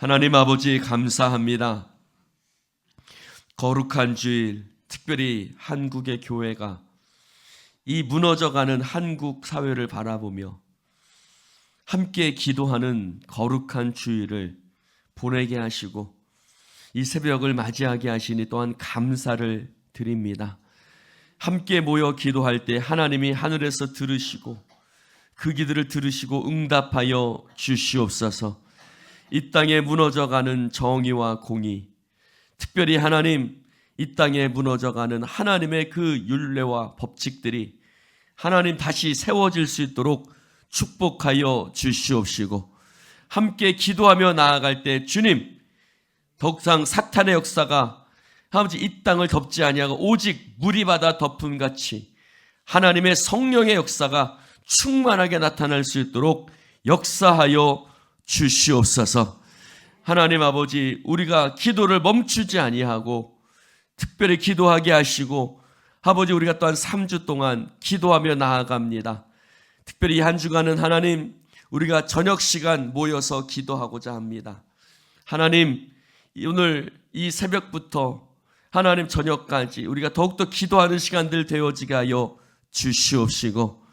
하나님 아버지 감사합니다. 거룩한 주일, 특별히 한국의 교회가 이 무너져가는 한국 사회를 바라보며 함께 기도하는 거룩한 주일을 보내게 하시고 이 새벽을 맞이하게 하시니 또한 감사를 드립니다. 함께 모여 기도할 때 하나님이 하늘에서 들으시고 그 기도를 들으시고 응답하여 주시옵소서. 이 땅에 무너져가는 정의와 공의, 특별히 하나님 이 땅에 무너져가는 하나님의 그 율례와 법칙들이 하나님 다시 세워질 수 있도록 축복하여 주시옵시고, 함께 기도하며 나아갈 때 주님 더욱상 사탄의 역사가 아버지 이 땅을 덮지 아니하고 오직 물이 바다 덮음 같이 하나님의 성령의 역사가 충만하게 나타날 수 있도록 역사하여 주시옵소서. 하나님 아버지, 우리가 기도를 멈추지 아니하고 특별히 기도하게 하시고, 아버지 우리가 또한 3주 동안 기도하며 나아갑니다. 특별히 한 주간은 하나님 우리가 저녁 시간 모여서 기도하고자 합니다. 하나님 오늘 이 새벽부터 하나님 저녁까지 우리가 더욱더 기도하는 시간들 되어지게 하여 주시옵시고,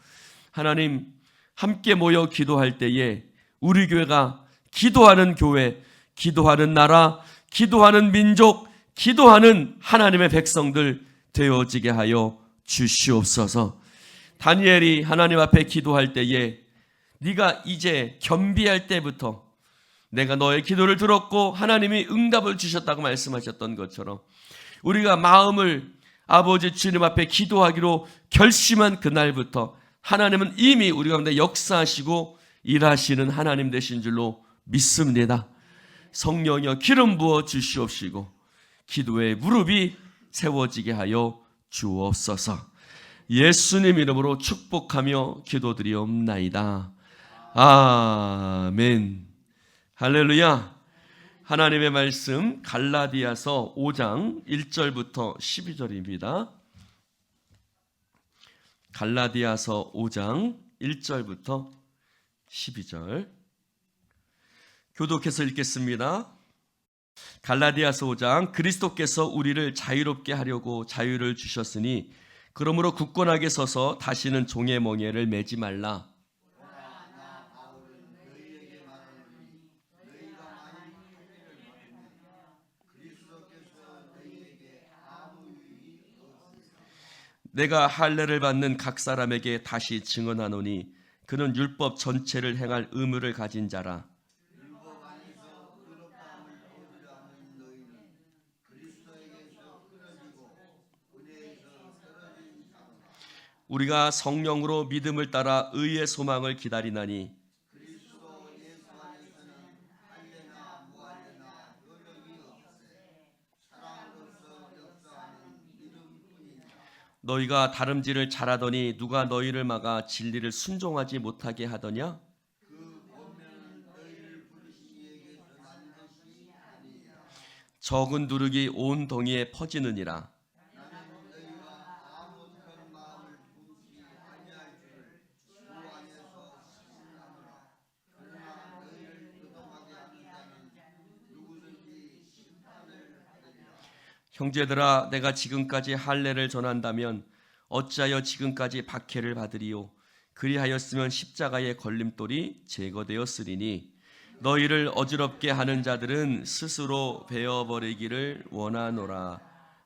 하나님 함께 모여 기도할 때에 우리 교회가 기도하는 교회, 기도하는 나라, 기도하는 민족, 기도하는 하나님의 백성들 되어지게 하여 주시옵소서. 다니엘이 하나님 앞에 기도할 때에 네가 이제 겸비할 때부터 내가 너의 기도를 들었고 하나님이 응답을 주셨다고 말씀하셨던 것처럼 우리가 마음을 아버지 주님 앞에 기도하기로 결심한 그날부터 하나님은 이미 우리 가운데 역사하시고 일하시는 하나님 되신 줄로 믿습니다. 성령여 기름 부어 주시옵시고 기도의 무릎이 세워지게 하여 주옵소서. 예수님 이름으로 축복하며 기도드리옵나이다. 아멘. 할렐루야. 하나님의 말씀 갈라디아서 5장 1절부터 12절입니다. 갈라디아서 5장 1절부터 12절 교독해서 읽겠습니다. 갈라디아서 5장 그리스도께서 우리를 자유롭게 하려고 자유를 주셨으니 그러므로 굳건하게 서서 다시는 종의 멍에를 매지 말라. 내가 할례를 받는 각 사람에게 다시 증언하노니 그는 율법 전체를 행할 의무를 가진 자라. 우리가 성령으로 믿음을 따라 의의 소망을 기다리나니 너희가 다름질을 잘하더니 누가 너희를 막아 진리를 순종하지 못하게 하더냐? 적은 누룩이 온 동이에 퍼지느니라. 형제들아, 내가 지금까지 할례를 전한다면 어찌하여 지금까지 박해를 받으리요? 그리하였으면 십자가의 걸림돌이 제거되었으리니 너희를 어지럽게 하는 자들은 스스로 베어버리기를 원하노라.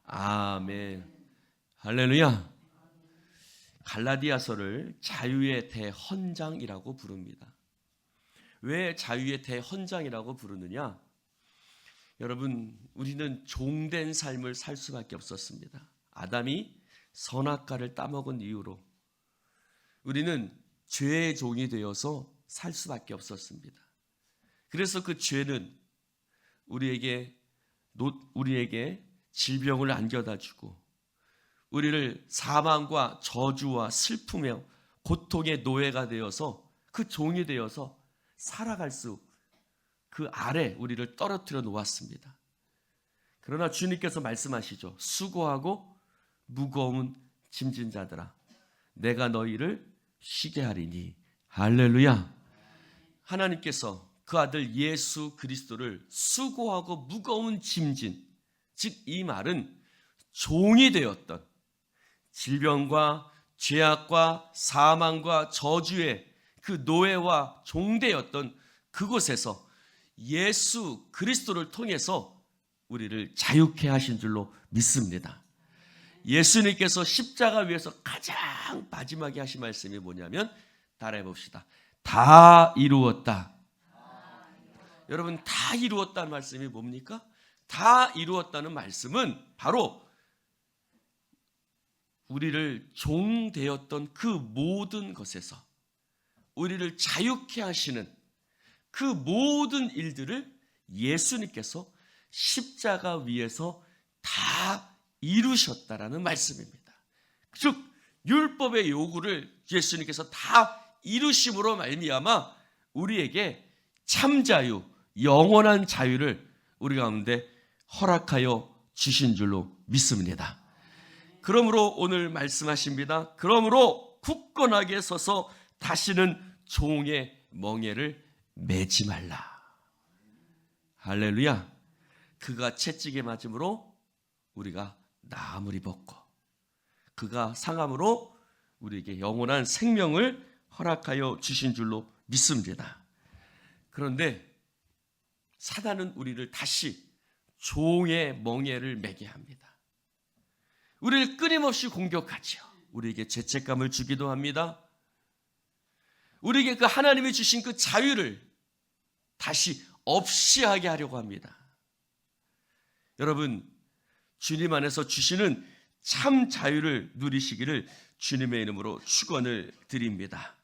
아멘. 할렐루야. 갈라디아서를 자유의 대헌장이라고 부릅니다. 왜 자유의 대헌장이라고 부르느냐? 여러분, 우리는 종된 삶을 살 수밖에 없었습니다. 아담이 선악과를 따먹은 이후로 우리는 죄의 종이 되어서 살 수밖에 없었습니다. 그래서 그 죄는 우리에게 질병을 안겨다 주고 우리를 사망과 저주와 슬픔의 고통의 노예가 되어서 그 종이 되어서 살아갈 수 그 아래 우리를 떨어뜨려 놓았습니다. 그러나 주님께서 말씀하시죠. 수고하고 무거운 짐진 자들아, 내가 너희를 쉬게 하리니. 할렐루야. 하나님께서 그 아들 예수 그리스도를 수고하고 무거운 짐진, 즉 이 말은 종이 되었던 질병과 죄악과 사망과 저주의 그 노예와 종되었던 그곳에서 예수 그리스도를 통해서 우리를 자유케 하신 줄로 믿습니다. 예수님께서 십자가 위에서 가장 마지막에 하신 말씀이 뭐냐면 따라해 봅시다. 다 이루었다. 여러분, 다 이루었다는 말씀이 뭡니까? 다 이루었다는 말씀은 바로 우리를 종되었던 그 모든 것에서 우리를 자유케 하시는 그 모든 일들을 예수님께서 십자가 위에서 다 이루셨다라는 말씀입니다. 즉 율법의 요구를 예수님께서 다 이루심으로 말미암아 우리에게 참 자유, 영원한 자유를 우리 가운데 허락하여 주신 줄로 믿습니다. 그러므로 오늘 말씀하십니다. 그러므로 굳건하게 서서 다시는 종의 멍에를 매지 말라. 할렐루야. 그가 채찍에 맞음으로 우리가 나음을 입었고 그가 상함으로 우리에게 영원한 생명을 허락하여 주신 줄로 믿습니다. 그런데 사단은 우리를 다시 종의 멍에를 매게 합니다. 우리를 끊임없이 공격하죠. 우리에게 죄책감을 주기도 합니다. 우리에게 그 하나님이 주신 그 자유를 다시 없이 하게 하려고 합니다. 여러분, 주님 안에서 주시는 참 자유를 누리시기를 주님의 이름으로 축원을 드립니다.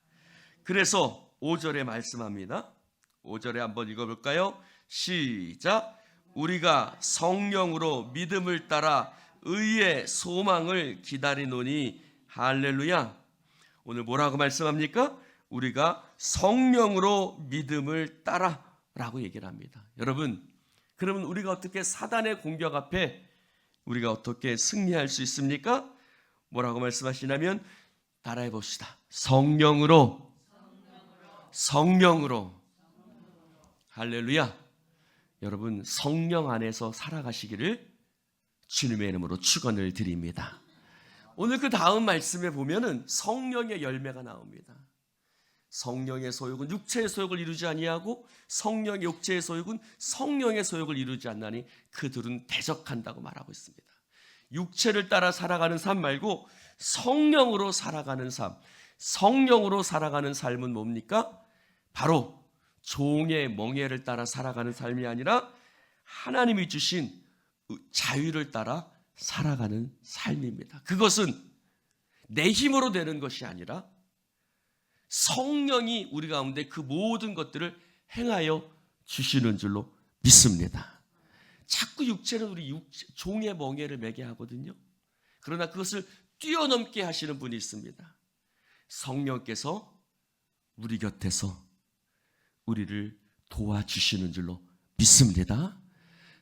그래서 5절에 말씀합니다. 5절에 한번 읽어볼까요? 시작. 우리가 성령으로 믿음을 따라 의의 소망을 기다리노니 할렐루야. 오늘 뭐라고 말씀합니까? 우리가 성령으로 믿음을 따라 라고 얘기를 합니다. 여러분, 그러면 우리가 어떻게 사단의 공격 앞에 우리가 어떻게 승리할 수 있습니까? 뭐라고 말씀하시냐면 따라해 봅시다. 성령으로. 할렐루야. 여러분, 성령 안에서 살아가시기를 주님의 이름으로 축원을 드립니다. 오늘 그 다음 말씀에 보면은 성령의 열매가 나옵니다. 성령의 소욕은 육체의 소욕을 이루지 아니하고 성령의 육체의 소욕은 성령의 소욕을 이루지 않나니 그들은 대적한다고 말하고 있습니다. 육체를 따라 살아가는 삶 말고 성령으로 살아가는 삶. 성령으로 살아가는 삶은 뭡니까? 바로 종의 멍에를 따라 살아가는 삶이 아니라 하나님이 주신 자유를 따라 살아가는 삶입니다. 그것은 내 힘으로 되는 것이 아니라 성령이 우리 가운데 그 모든 것들을 행하여 주시는 줄로 믿습니다. 자꾸 육체는 우리 종의 멍에를 매게 하거든요. 그러나 그것을 뛰어넘게 하시는 분이 있습니다. 성령께서 우리 곁에서 우리를 도와주시는 줄로 믿습니다.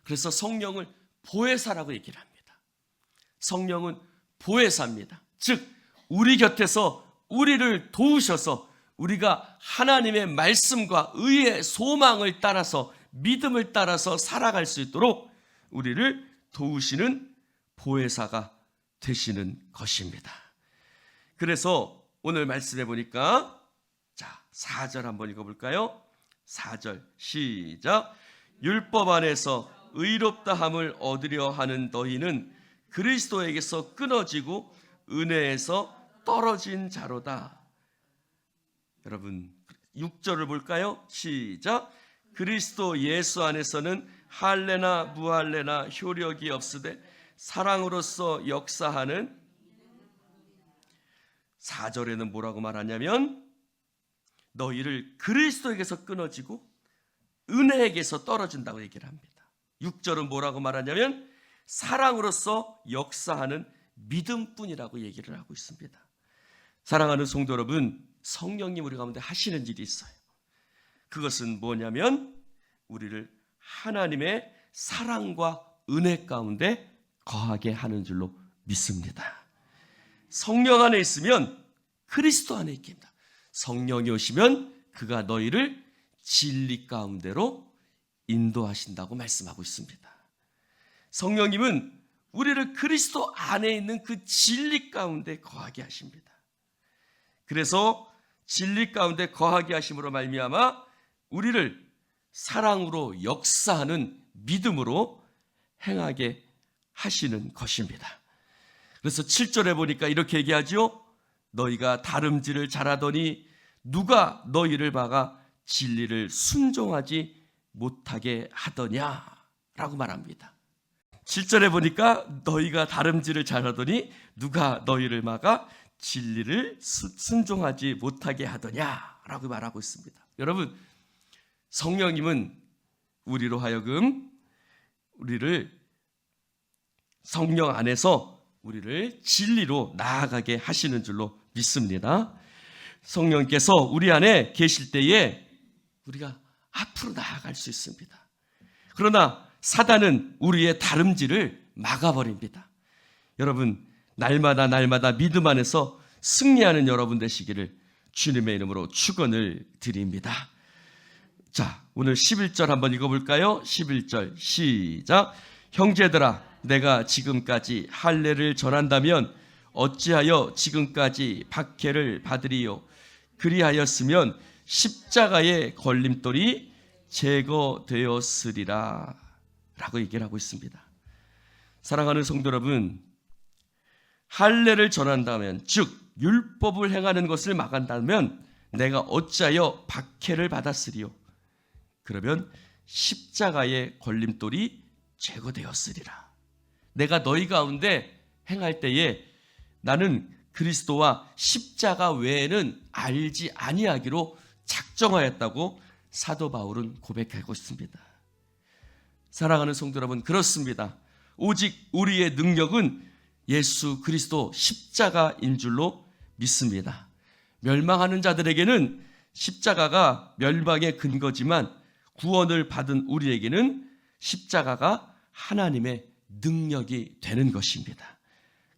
그래서 성령을 보혜사라고 얘기를 합니다. 성령은 보혜사입니다. 즉 우리 곁에서 우리를 도우셔서 우리가 하나님의 말씀과 의의 소망을 따라서 믿음을 따라서 살아갈 수 있도록 우리를 도우시는 보혜사가 되시는 것입니다. 그래서 오늘 말씀해 보니까 4절 한번 읽어볼까요? 4절 시작. 율법 안에서 의롭다함을 얻으려 하는 너희는 그리스도에게서 끊어지고 은혜에서 떨어진 자로다. 여러분 6절을 볼까요? 시작. 그리스도 예수 안에서는 할례나 무할례나 효력이 없으되 사랑으로서 역사하는. 4절에는 뭐라고 말하냐면 너희를 그리스도에게서 끊어지고 은혜에게서 떨어진다고 얘기를 합니다. 6절은 뭐라고 말하냐면 사랑으로서 역사하는 믿음뿐이라고 얘기를 하고 있습니다. 사랑하는 성도 여러분, 성령님 우리 가운데 하시는 일이 있어요. 그것은 뭐냐면 우리를 하나님의 사랑과 은혜 가운데 거하게 하는 줄로 믿습니다. 성령 안에 있으면 그리스도 안에 있습니다. 성령이 오시면 그가 너희를 진리 가운데로 인도하신다고 말씀하고 있습니다. 성령님은 우리를 그리스도 안에 있는 그 진리 가운데 거하게 하십니다. 그래서 진리 가운데 거하게 하심으로 말미암아 우리를 사랑으로 역사하는 믿음으로 행하게 하시는 것입니다. 그래서 7절에 보니까 이렇게 얘기하죠. 너희가 다름질을 잘하더니 누가 너희를 막아 진리를 순종하지 못하게 하더냐라고 말합니다. 7절에 보니까 너희가 다름질을 잘하더니 누가 너희를 막아 진리를 순종하지 못하게 하더냐라고 말하고 있습니다. 여러분, 성령님은 우리로 하여금 우리를 성령 안에서 우리를 진리로 나아가게 하시는 줄로 믿습니다. 성령께서 우리 안에 계실 때에 우리가 앞으로 나아갈 수 있습니다. 그러나 사단은 우리의 다름질을 막아버립니다. 여러분, 날마다 믿음 안에서 승리하는 여러분 되시기를 주님의 이름으로 축원을 드립니다. 자, 오늘 11절 한번 읽어볼까요? 11절 시작. 형제들아, 내가 지금까지 할례를 전한다면 어찌하여 지금까지 박해를 받으리요? 그리하였으면 십자가의 걸림돌이 제거되었으리라 라고 얘기를 하고 있습니다. 사랑하는 성도 여러분, 할례를 전한다면, 즉 율법을 행하는 것을 막한다면 내가 어찌하여 박해를 받았으리요? 그러면 십자가의 걸림돌이 제거되었으리라. 내가 너희 가운데 행할 때에 나는 그리스도와 십자가 외에는 알지 아니하기로 작정하였다고 사도 바울은 고백하고 있습니다. 사랑하는 성도 여러분, 그렇습니다. 오직 우리의 능력은 예수 그리스도 십자가인 줄로 믿습니다. 멸망하는 자들에게는 십자가가 멸망의 근거지만 구원을 받은 우리에게는 십자가가 하나님의 능력이 되는 것입니다.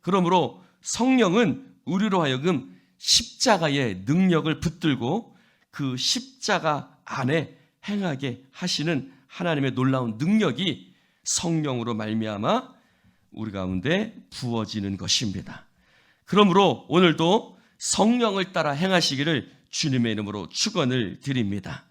그러므로 성령은 우리로 하여금 십자가의 능력을 붙들고 그 십자가 안에 행하게 하시는 하나님의 놀라운 능력이 성령으로 말미암아 우리 가운데 부어지는 것입니다. 그러므로 오늘도 성령을 따라 행하시기를 주님의 이름으로 축원을 드립니다.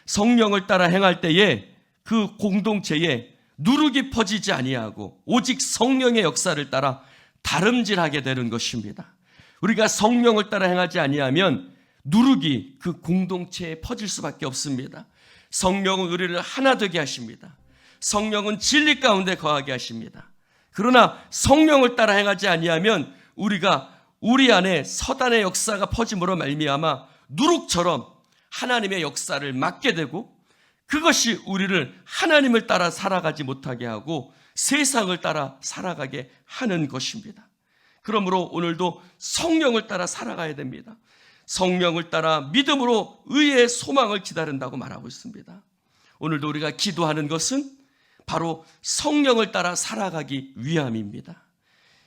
성령을 따라 행할 때에 그 공동체에 누룩이 퍼지지 아니하고 오직 성령의 역사를 따라 다름질하게 되는 것입니다. 우리가 성령을 따라 행하지 아니하면 누룩이 그 공동체에 퍼질 수밖에 없습니다. 성령은 우리를 하나 되게 하십니다. 성령은 진리 가운데 거하게 하십니다. 그러나 성령을 따라 행하지 아니하면 우리가 우리 안에 서단의 역사가 퍼짐으로 말미암아 누룩처럼 하나님의 역사를 막게 되고 그것이 우리를 하나님을 따라 살아가지 못하게 하고 세상을 따라 살아가게 하는 것입니다. 그러므로 오늘도 성령을 따라 살아가야 됩니다. 성령을 따라 믿음으로 의의 소망을 기다린다고 말하고 있습니다. 오늘도 우리가 기도하는 것은 바로 성령을 따라 살아가기 위함입니다.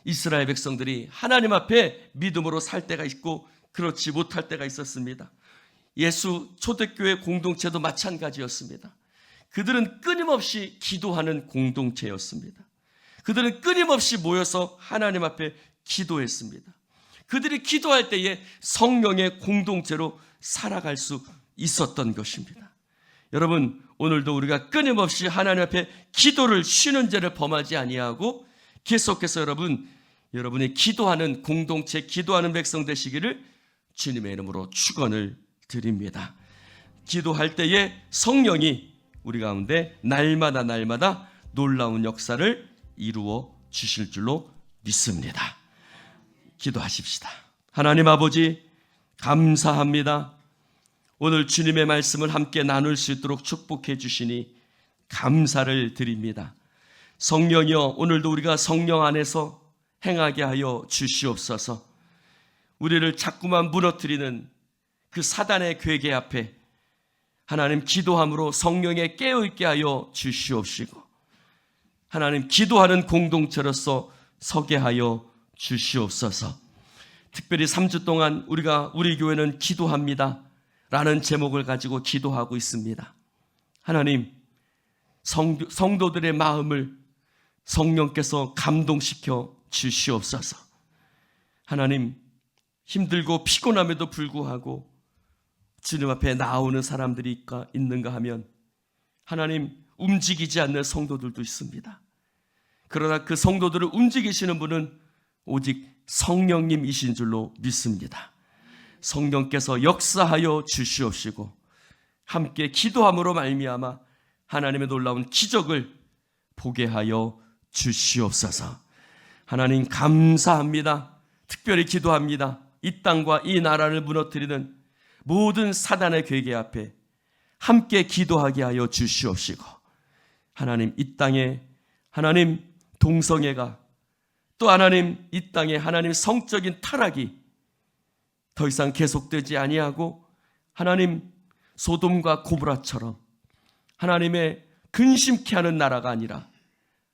이스라엘 백성들이 하나님 앞에 믿음으로 살 때가 있고 그렇지 못할 때가 있었습니다. 예수 초대교회 공동체도 마찬가지였습니다. 그들은 끊임없이 기도하는 공동체였습니다. 그들은 끊임없이 모여서 하나님 앞에 기도했습니다. 그들이 기도할 때에 성령의 공동체로 살아갈 수 있었던 것입니다. 여러분, 오늘도 우리가 끊임없이 하나님 앞에 기도를 쉬는 죄를 범하지 아니하고 계속해서 여러분이 기도하는 공동체, 기도하는 백성 되시기를 주님의 이름으로 축원을 드립니다. 기도할 때에 성령이 우리 가운데 날마다 놀라운 역사를 이루어 주실 줄로 믿습니다. 기도하십시다. 하나님 아버지, 감사합니다. 오늘 주님의 말씀을 함께 나눌 수 있도록 축복해 주시니 감사를 드립니다. 성령이여, 오늘도 우리가 성령 안에서 행하게 하여 주시옵소서. 우리를 자꾸만 무너뜨리는 그 사단의 괴계 앞에 하나님 기도함으로 성령에 깨어있게 하여 주시옵시고 하나님 기도하는 공동체로서 서게 하여 주시옵소서. 특별히 3주 동안 우리 교회는 기도합니다. 라는 제목을 가지고 기도하고 있습니다. 하나님, 성도들의 마음을 성령께서 감동시켜 주시옵소서. 하나님, 힘들고 피곤함에도 불구하고 주님 앞에 나오는 사람들이 있는가 하면 하나님, 움직이지 않는 성도들도 있습니다. 그러나 그 성도들을 움직이시는 분은 오직 성령님이신 줄로 믿습니다. 성령께서 역사하여 주시옵시고 함께 기도함으로 말미암아 하나님의 놀라운 기적을 보게 하여 주시옵소서. 하나님 감사합니다. 특별히 기도합니다. 이 땅과 이 나라를 무너뜨리는 모든 사단의 괴계 앞에 함께 기도하게 하여 주시옵시고 하나님, 이 땅에 하나님 동성애가, 또 하나님 이 땅에 하나님 성적인 타락이 더 이상 계속되지 아니하고 하나님 소돔과 고모라처럼 하나님의 근심케 하는 나라가 아니라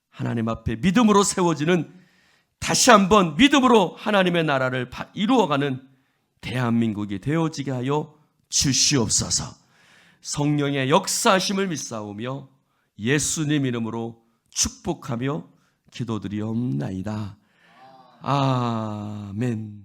하나님 앞에 믿음으로 세워지는, 다시 한번 믿음으로 하나님의 나라를 이루어가는 대한민국이 되어지게 하여 주시옵소서. 성령의 역사하심을 믿사오며 예수님 이름으로 축복하며 기도드리옵나이다. 아멘.